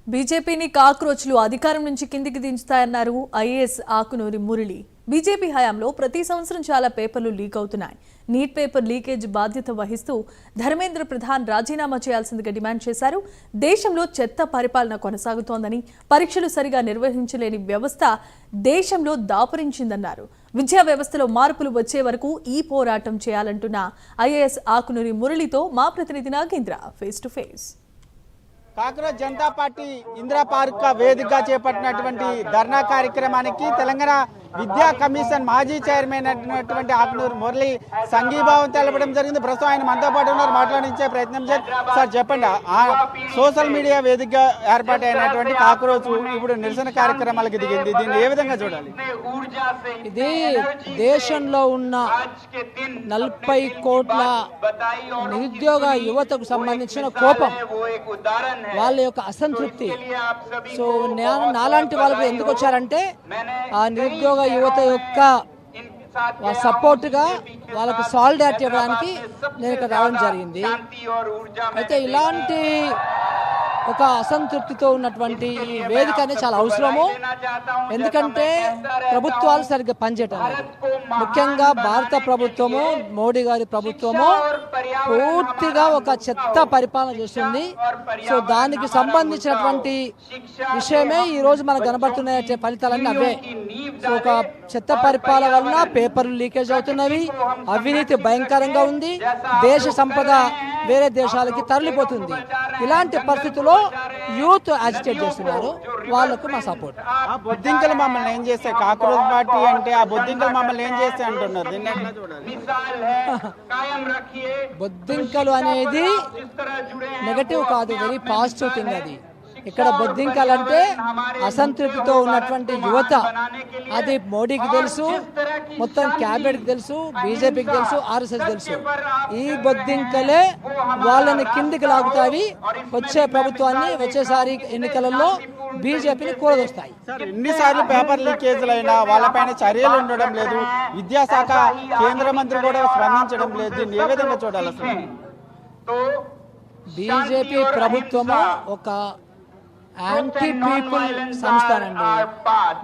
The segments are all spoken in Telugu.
బీజేపీని కాక్రోచ్లు అధికారం నుంచి కిందికి దించుతాయన్నారు ఐఏఎస్ ఆకునూరి మురళి. బీజేపీ హయాంలో ప్రతి సంవత్సరం చాలా పేపర్లు లీక్ అవుతున్నాయి. నీట్ పేపర్ లీకేజ్ బాధ్యత వహిస్తూ ధర్మేంద్ర ప్రధాన్ రాజీనామా చేయాల్సిందిగా డిమాండ్ చేశారు. దేశంలో చెత్త పరిపాలన కొనసాగుతోందని, పరీక్షలు సరిగా నిర్వహించలేని వ్యవస్థ దేశంలో దాపురించిందన్నారు. విద్యా వ్యవస్థలో మార్పులు వచ్చే వరకు ఈ పోరాటం చేయాలంటున్న ఐఏఎస్ ఆకునూరి మురళితో మా ప్రతినిధి Nagendra face to face. Congress Janata party Indira park వేదికగా చేపట్టినటువంటి ధర్నా కార్యక్రమానికి తెలంగాణ విద్యా కమిషన్ మాజీ చైర్మన్ అయినటువంటి ఆకునూరి మురళి సంఘీభావం తెలపడం జరిగింది. ప్రస్తుతం ఆయన మనతో పాటు ఉన్నారు, మాట్లాడించే ప్రయత్నం చేస్తారు. సార్ చెప్పండి, సోషల్ మీడియా వేదికగా ఏర్పాటు అయినటువంటి కాక్రోచ్ ఇప్పుడు నిరసన కార్యక్రమాలకు దిగింది, దీన్ని ఏ విధంగా చూడాలి? ఇది దేశంలో ఉన్న 40 కోట్ల నిరుద్యోగ యువతకు సంబంధించిన కోపం, వాళ్ళ యొక్క అసంతృప్తి. సో నాలాంటి వాళ్ళకు ఎందుకు వచ్చారంటే ఆ నిరుద్యోగ యువత యొక్క సపోర్ట్గా వాళ్ళకు సాలిడారిటీ ఇవ్వడానికి నేను ఇక్కడ రావడం జరిగింది. అయితే ఇలాంటి ఒక అసంతృప్తితో ఉన్నటువంటి ఈ వేదిక అనేది చాలా అవసరము. ఎందుకంటే ప్రభుత్వాలు సరిగ్గా పనిచేయటం లేదు. ముఖ్యంగా భారత ప్రభుత్వము, మోడీ గారి ప్రభుత్వము పూర్తిగా ఒక చెత్త పరిపాలన చేస్తుంది. సో దానికి సంబంధించినటువంటి విషయమే ఈ రోజు మనకు కనబడుతున్న ఫలితాలన్నీ అవే. సో ఒక చెత్త పరిపాలన వలన పేపర్లు లీకేజ్ అవుతున్నవి, అవినీతి భయంకరంగా ఉంది, దేశ సంపద వేరే దేశాలకి తరలిపోతుంది. ఇలాంటి పరిస్థితుల్లో యూత్ అజిటేట్ చేస్తున్నారు, వాళ్ళకు మా సపోర్ట్. ఆ బొద్దింకలు మమ్మల్ని ఏం చేస్తాయి, కాక్రోచ్ పార్టీ అంటే ఆ బొద్దింకలు మమ్మల్ని ఏం చేస్తాయి అంటున్నారు. బొద్దింకలు అనేది నెగటివ్ కాదు, వెరీ పాజిటివ్ థింగ్. అది ఇక్కడ బొద్దింకలంటే అసంతృప్తితో ఉన్నటువంటి యువత. అది మోడీకి తెలుసు, మొత్తం క్యాబినెట్కి తెలుసు, బీజేపీకి తెలుసు, ఆర్ఎస్ఎస్ తెలుసు. ఈ బొద్దింకలే వాళ్ళని కిందికి లాగుతాయి, వచ్చే ప్రభుత్వాన్ని వచ్చేసారి ఎన్నికలలో బీజేపీని కూలదొస్తాయి. ఎన్నిసార్లు పేపర్ లీకేజీలు అయినా వాళ్ళపైన చర్యలు ఉండడం లేదు, విద్యాశాఖ కేంద్ర మంత్రి కూడా స్పందించడం లేదు, దీన్ని ఏ విధంగా చూడాలి? బీజేపీ ప్రభుత్వము ఒక యాంటీ పీపుల్ సంస్థనండి.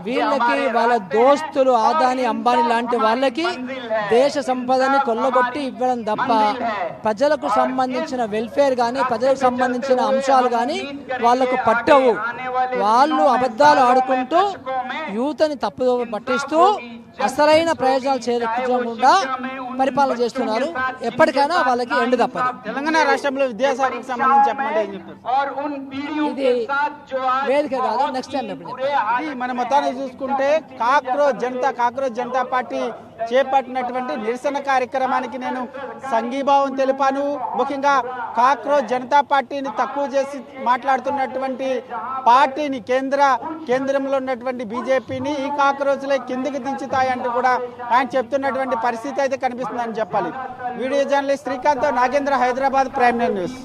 వీళ్ళకి వాళ్ళ దోస్తులు ఆదాని, అంబానీ లాంటి వాళ్ళకి దేశ సంపదని కొల్లగొట్టి ఇవ్వడం తప్ప ప్రజలకు సంబంధించిన వెల్ఫేర్ కానీ, ప్రజలకు సంబంధించిన అంశాలు కానీ వాళ్లకు పట్టవు. వాళ్ళు అబద్ధాలు ఆడుకుంటూ యూత్ని తప్పుదో పట్టిస్తూ అసలైన ప్రయోజనాలు చేకూర్చకుండా పరిపాలన చేస్తున్నారు. ఎప్పటికైనా వాళ్ళకి ఎండు తప్పదు. తెలంగాణ రాష్ట్రంలో విద్యాశాఖకు సంబంధించి చెప్పమంటే ఏం చెప్తారు? ఇది వేదిక కాదు, నెక్స్ట్ టైం మన మొత్తాన్ని చూసుకుంటే కాక్రోచ్ జనతా పార్టీ చేపట్టినటువంటి నిరసన కార్యక్రమానికి నేను సంఘీభావం తెలిపాను. ముఖ్యంగా కాక్రోచ్ జనతా పార్టీని తక్కువ చేసి మాట్లాడుతున్నటువంటి పార్టీని, కేంద్రంలో ఉన్నటువంటి బీజేపీని ఈ కాక్రోచ్లే కిందికి దించుతాయంటూ కూడా ఆయన చెప్తున్నటువంటి పరిస్థితి అయితే కనిపిస్తుందని చెప్పాలి. Video journalist Srikanth, Nagendra, Hyderabad, prime news.